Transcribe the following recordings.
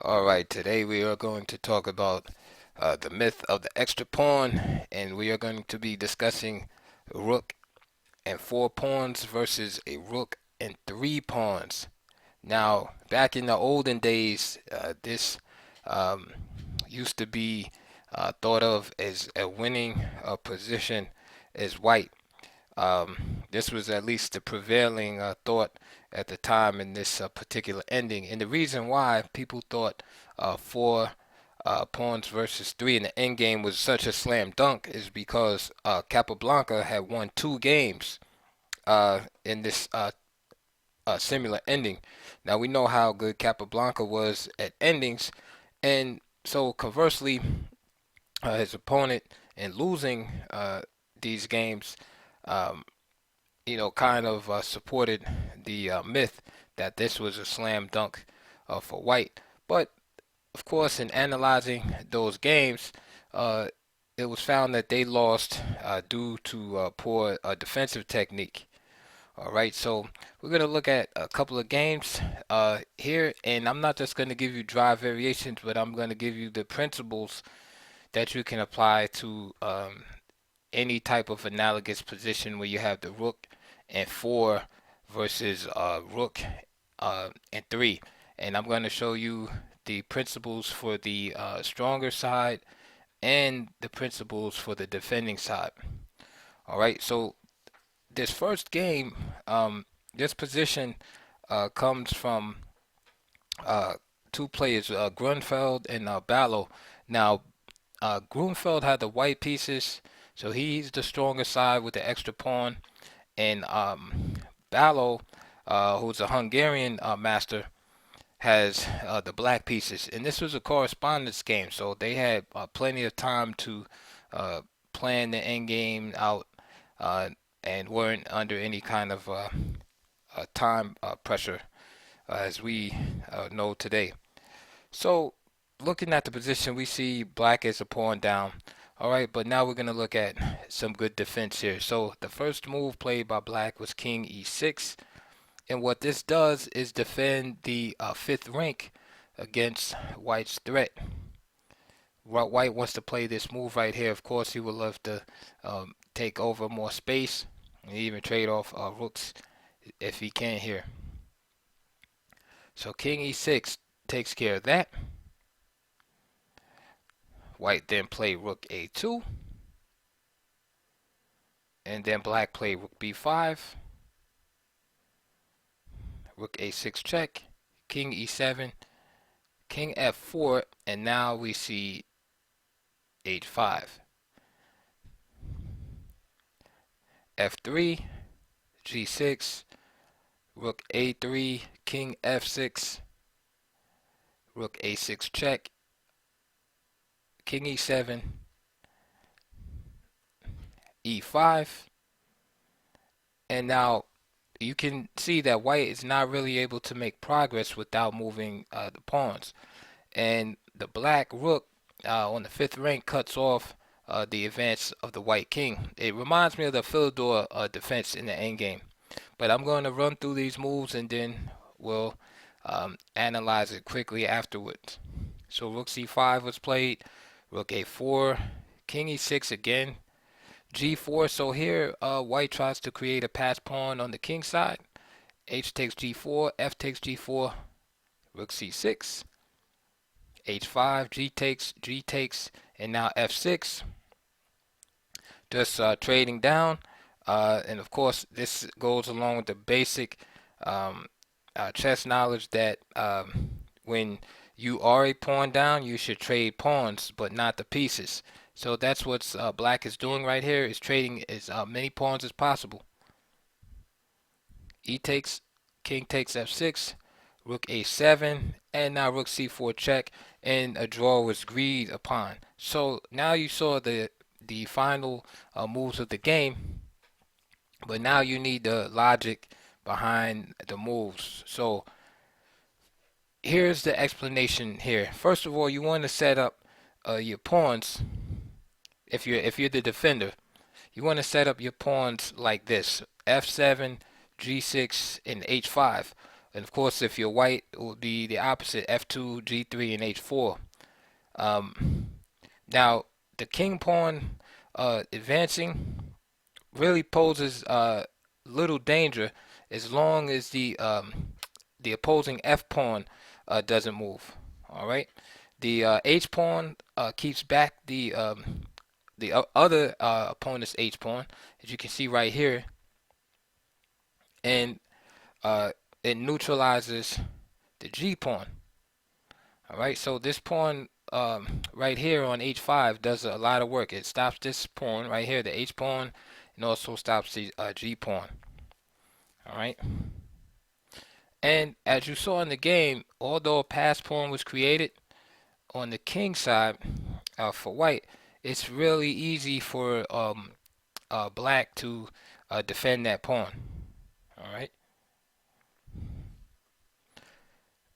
All right, today we are going to talk about the myth of the extra pawn, and we are going to be discussing rook and four pawns versus a rook and three pawns. Now, back in the olden days, this um, used to be thought of as a winning position as white. This was at least the prevailing thought at the time in this particular ending. And the reason why people thought four pawns versus three in the end game was such a slam dunk is because Capablanca had won two games in this similar ending. Now we know how good Capablanca was at endings, and so conversely, his opponent in losing these games. Um, kind of supported the myth that this was a slam dunk for White. But of course, in analyzing those games, uh, it was found that they lost due to poor defensive technique. All right, so we're going to look at a couple of games here, and I'm not just going to give you drive variations, but I'm going to give you the principles that you can apply to any type of analogous position where you have the rook and four versus rook and three. And I'm going to show you the principles for the stronger side and the principles for the defending side. All right, so this first game, this position comes from uh, two players, Grunfeld and Ballo. Now, Grunfeld had the white pieces, so he's the stronger side with the extra pawn. And Ballo, who's a Hungarian master, has the black pieces. And this was a correspondence game, so they had plenty of time to plan the end game out uh, and weren't under any kind of time pressure as we know today. So, looking at the position, we see black is a pawn down. All right, but now we're going to look at some good defense here. So, the first move played by black was king e6. And what this does is defend the fifth rank against white's threat. White wants to play this move right here. Of course, he would love to take over more space and even trade off rooks if he can here. So, king e6 takes care of that. White then played rook a2, and then black played rook b5, rook a6 check, king e7, king f4, and now we see h5, f3, g6, rook a3, king f6, rook a6 check, king e7, e5, and now you can see that white is not really able to make progress without moving the pawns. And the black rook on the fifth rank cuts off the advance of the white king. It reminds me of the Philidor defense in the endgame. But I'm going to run through these moves and then we'll analyze it quickly afterwards. So rook c5 was played, rook a4, king e6 again, g4. So here white tries to create a pass pawn on the king side. H takes g4, f takes g4, rook c6, h5, g takes, and now f6. Just trading down. And of course, this goes along with the basic um, chess knowledge that when you are a pawn down, you should trade pawns, but not the pieces. So that's what black is doing right here, is trading as many pawns as possible. E takes, king takes f6, rook a7, and now rook c4 check, and a draw was agreed upon. So now you saw the final moves of the game, but now you need the logic behind the moves. So here's the explanation here. First of all, you want to set up your pawns. If you're the defender, you want to set up your pawns like this: f7, g6, and h5. And of course, if you're white, it would be the opposite: f2, g3, and h4. Um, Now, the king pawn advancing really poses little danger as long as the opposing f pawn doesn't move. All right. The h pawn keeps back the other opponent's h pawn, as you can see right here, and uh, it neutralizes the g pawn. All right. So this pawn right here on h5 does a lot of work. It stops this pawn right here, the h pawn, and also stops the g pawn. All right. And as you saw in the game, although a pass pawn was created on the king side for white, it's really easy for black to defend that pawn. All right.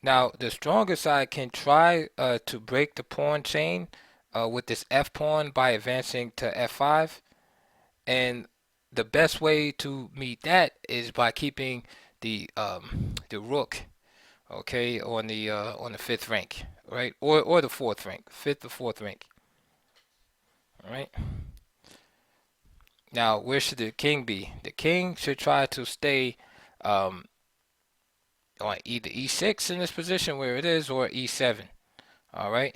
Now the stronger side can try to break the pawn chain with this f pawn by advancing to f5, and the best way to meet that is by keeping the rook, okay, on the fifth rank, right, or the fourth rank, fifth or fourth rank. All right. Now, where should the king be? The king should try to stay um, on either e6 in this position where it is, or e7. All right.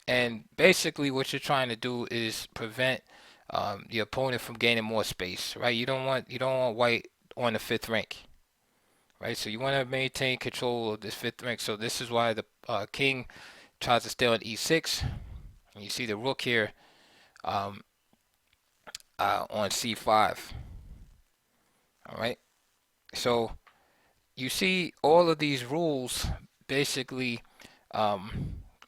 And basically, what you're trying to do is prevent the opponent from gaining more space, right? You don't want white on the fifth rank, right? So you want to maintain control of this fifth rank. So this is why the king tries to stay on e6. And you see the rook here um, on c5. All right. So you see all of these rules basically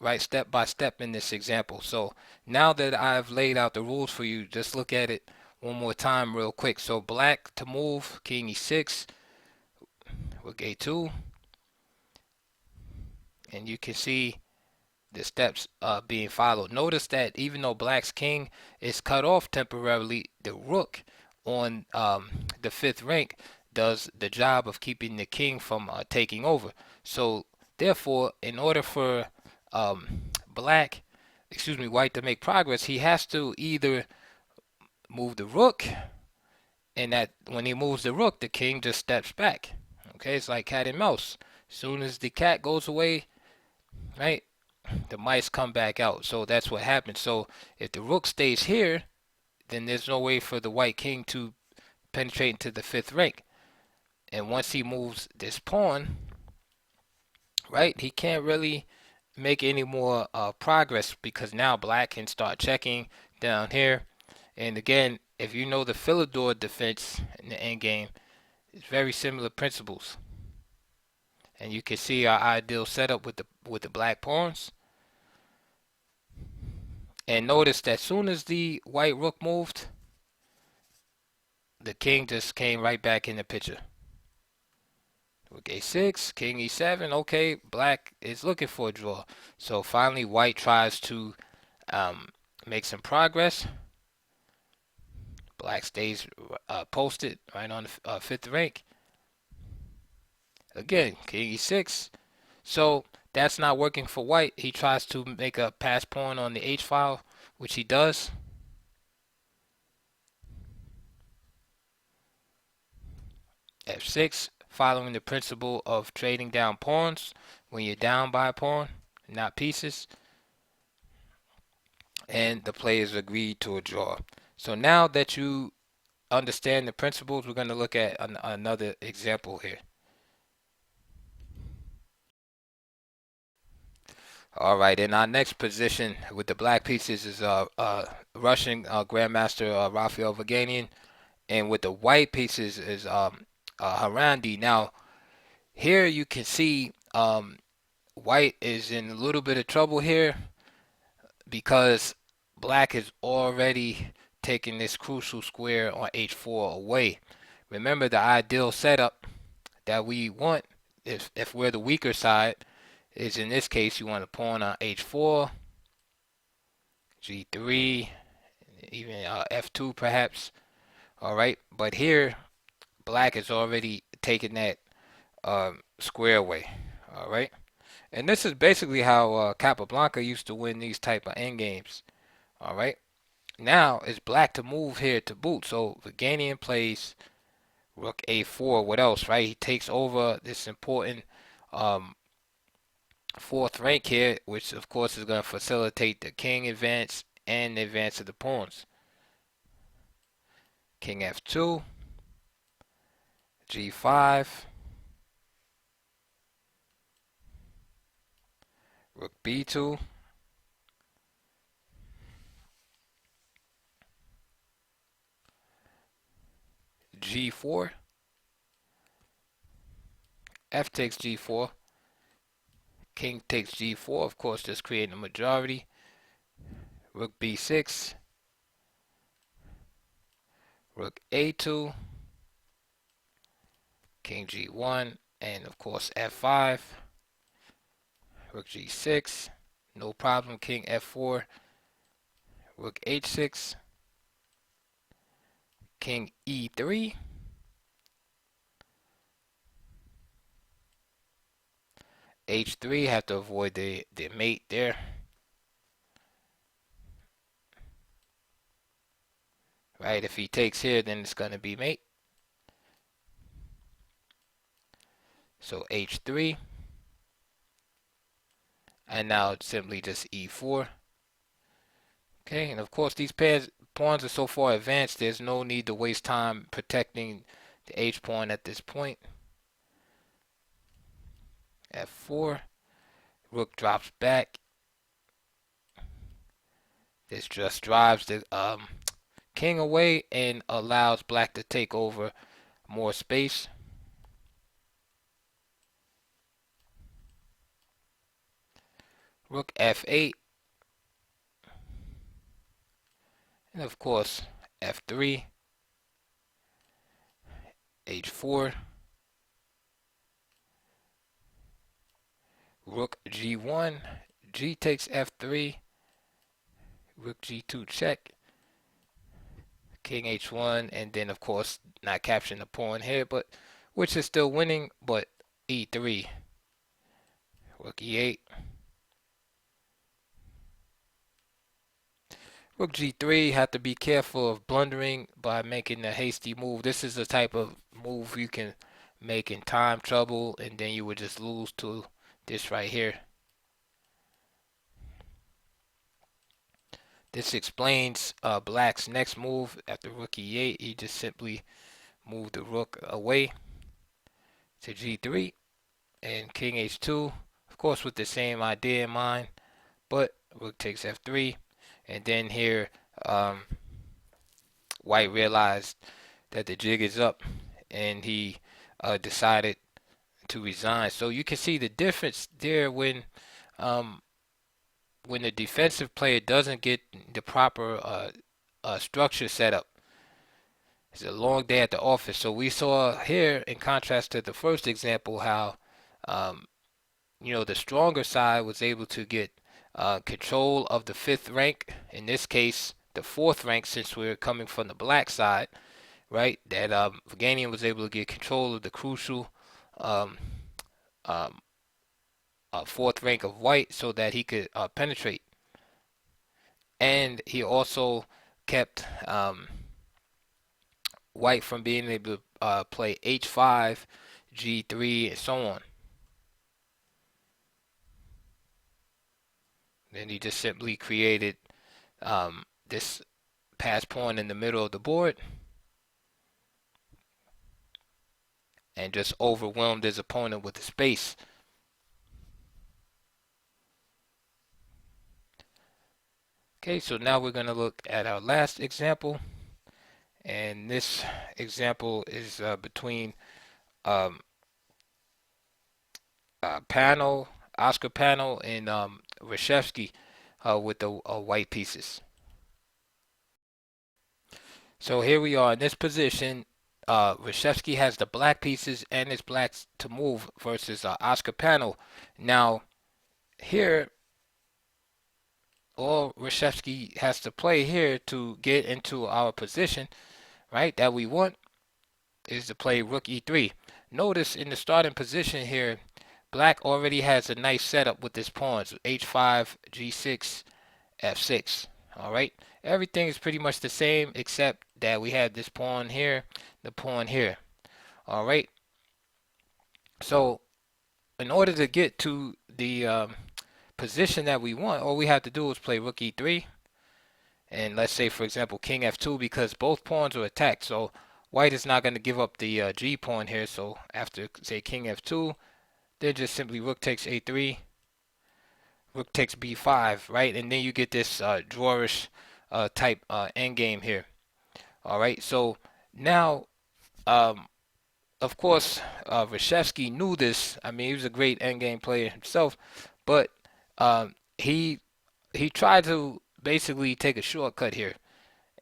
right, step by step in this example. So now that I've laid out the rules for you, just look at it one more time real quick. So black to move, king e6, rook a2, and you can see the steps being followed. Notice that even though black's king is cut off temporarily, the rook on the fifth rank does the job of keeping the king from taking over. So therefore, in order for black, excuse me, white to make progress, he has to either move the rook, and that when he moves the rook, the king just steps back. Okay, it's like cat and mouse. As soon as the cat goes away, right, the mice come back out. So that's what happens. So if the rook stays here, then there's no way for the white king to penetrate into the fifth rank. And once he moves this pawn, right, he can't really make any more progress, because now black can start checking down here. And again, if you know the Philidor defense in the endgame, it's very similar principles. And you can see our ideal setup with the black pawns. And notice that as soon as the white rook moved, the king just came right back in the picture. Rook a6, king e7. Okay, black is looking for a draw. So finally, white tries to make some progress. Black stays posted right on the fifth rank. Again, king e6. So that's not working for white. He tries to make a pass pawn on the h file, which he does. f6, following the principle of trading down pawns when you're down by a pawn, not pieces. And the players agreed to a draw. So now that you understand the principles, we're going to look at another example here. All right, in our next position with the black pieces is Russian Grandmaster Rafael Vaganian, and with the white pieces is Harandi. Now, here you can see white is in a little bit of trouble here, because black is already taking this crucial square on h4 away. Remember, the ideal setup that we want, if we're the weaker side, is in this case you want a pawn on h4, g3, even f2 perhaps. All right, but here black is already taking that square away. All right, and this is basically how Capablanca used to win these type of end games. All right, now it's black to move here to boot. So Vaganian plays Rook A4. What else, right? He takes over this important um, fourth rank here, which of course is going to facilitate the king advance and the advance of the pawns. King F2, G5, Rook B2, G4, F takes G4, King takes G4, of course, just creating a majority. Rook B6, Rook A2, King G1, and of course F5, Rook G6, no problem, King F4, Rook H6, King E3, H3, have to avoid the mate there. Right, if he takes here, then it's going to be mate. So H3, and now it's simply just E4. Okay, and of course these pawns are so far advanced, there's no need to waste time protecting the H pawn at this point. F4, Rook drops back. This just drives the king away and allows black to take over more space. Rook F8, and of course F3, H4, Rook G1, G takes F3, Rook G2 check, King H1, and then of course not capturing the pawn here, but which is still winning, but E3, Rook E8, Rook G3, have to be careful of blundering by making a hasty move. This is the type of move you can make in time trouble, and then you would just lose to this right here. This explains black's next move. After Rook E8, he just simply moved the rook away to G3 and King H2, of course with the same idea in mind, but Rook takes F3, and then here White realized that the jig is up, and he decided to resign. So you can see the difference there um, when the defensive player doesn't get the proper structure set up. It's a long day at the office. So we saw here, in contrast to the first example, how um, the stronger side was able to get control of the fifth rank. In this case, the fourth rank, since we're coming from the black side, right? That Vaganian was able to get control of the crucial um, um, fourth rank of white, so that he could penetrate. And he also kept white from being able to play H5, G3, and so on. Then he just simply created this pass pawn in the middle of the board and just overwhelmed his opponent with the space. Okay, so now we're going to look at our last example, and this example is between Oscar Panel, and Reshevsky with the white pieces. So here we are in this position. Reshevsky has the black pieces and his blacks to move versus Oscar Panel. Now, here, all Reshevsky has to play here to get into our position, right, that we want, is to play Rook E3. notice in the starting position here, black already has a nice setup with this pawns, h5, g6, f6. All right, everything is pretty much the same except that we have this pawn here, the pawn here. All right, so in order to get to the position that we want, all we have to do is play rook e3, and let's say, for example, king f2, because both pawns are attacked. So white is not going to give up the g pawn here. So after, say, king f2, then just simply rook takes a3, rook takes b5, right? And then you get this drawish type endgame here. All right, so now, um, of course, Reshevsky knew this. I mean, he was a great endgame player himself, but he tried to basically take a shortcut here,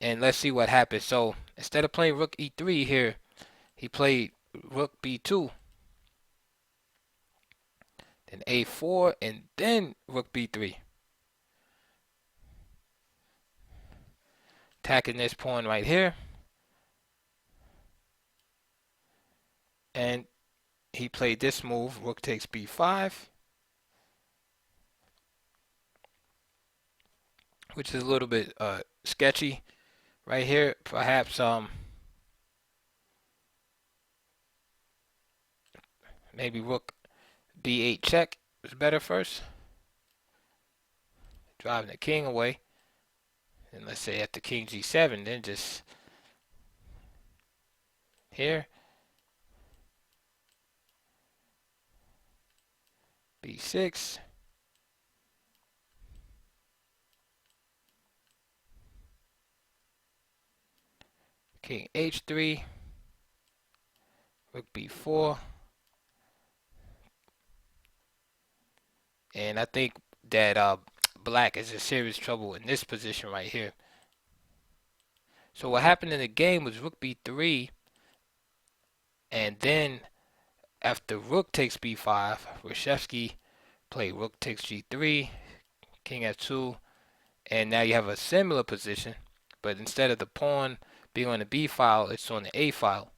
and let's see what happens. So instead of playing rook e3 here, he played rook b2, then a4, and then rook b3, attacking this pawn right here. And he played this move, rook takes b5, which is a little bit sketchy right here. Perhaps maybe rook b8 check is better first, driving the king away. And let's say after king g7, then just here, b6, king h3, rook b4, and I think that black is in serious trouble in this position right here. So what happened in the game was rook b3, and then after rook takes b5, Reshevsky played rook takes g3, king f2, and now you have a similar position, but instead of the pawn being on the b file, it's on the a file.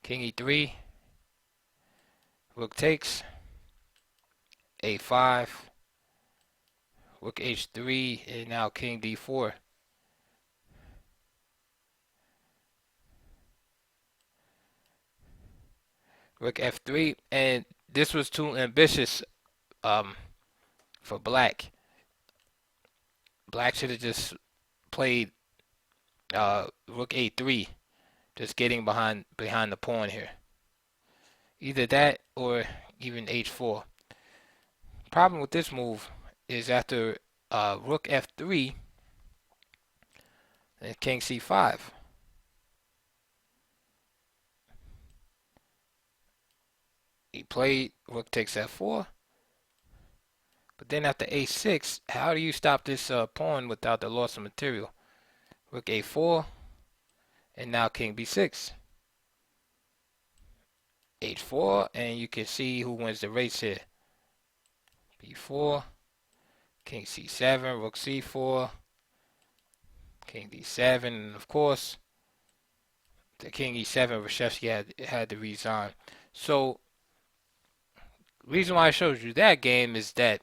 King e3, rook takes, a5, rook h3, and now king d4. Rook f3, and this was too ambitious for black. Black should have just played rook a3, just getting behind the pawn here. Either that or even h4. Problem with this move is after rook f3 and king c5. He played rook takes f4, but then after a6, how do you stop this pawn without the loss of material? Rook a4, and now king b6. h4, and you can see who wins the race here. b4, king c7, rook c4, king d7, and of course, the king e7, Reshevsky had to resign. So, reason why I showed you that game is that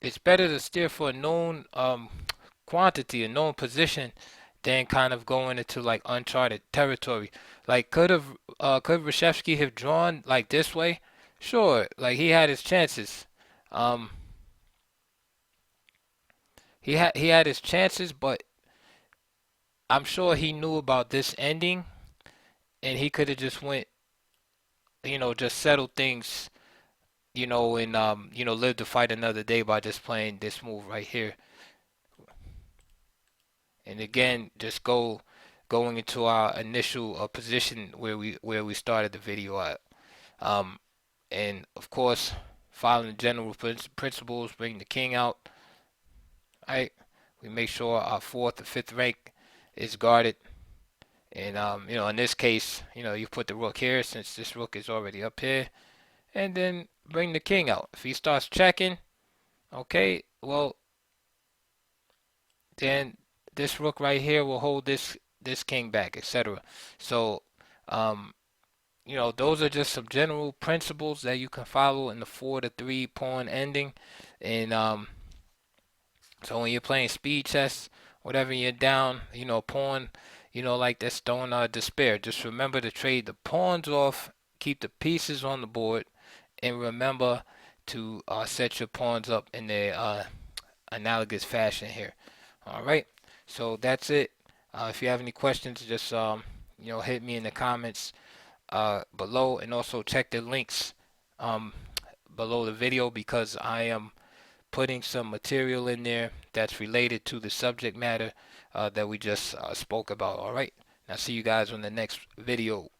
it's better to steer for a known quantity, a known position, than kind of going into like uncharted territory. Like could Reshevsky have drawn like this way? Sure, like he had his chances. Um, he had his chances, but I'm sure he knew about this ending, and he could have just went, just settled things, and live to fight another day by just playing this move right here. And again, just going into our initial position where we started the video at. Um, and of course, following the general principles, bring the king out. Right, we make sure our fourth or fifth rank is guarded. And in this case, you put the rook here since this rook is already up here, and then bring the king out. If he starts checking, okay, well, then this rook right here will hold this king back, etc. So Um, those are just some general principles that you can follow in the 4 to 3 pawn ending. And so when you're playing speed chess, whatever you're down, pawn, like this, don't despair. Just remember to trade the pawns off, keep the pieces on the board, and remember to set your pawns up in their analogous fashion here. All right, so that's it. If you have any questions, just hit me in the comments below, and also check the links um, below the video because I am putting some material in there that's related to the subject matter that we just spoke about. All right, now see you guys on the next video.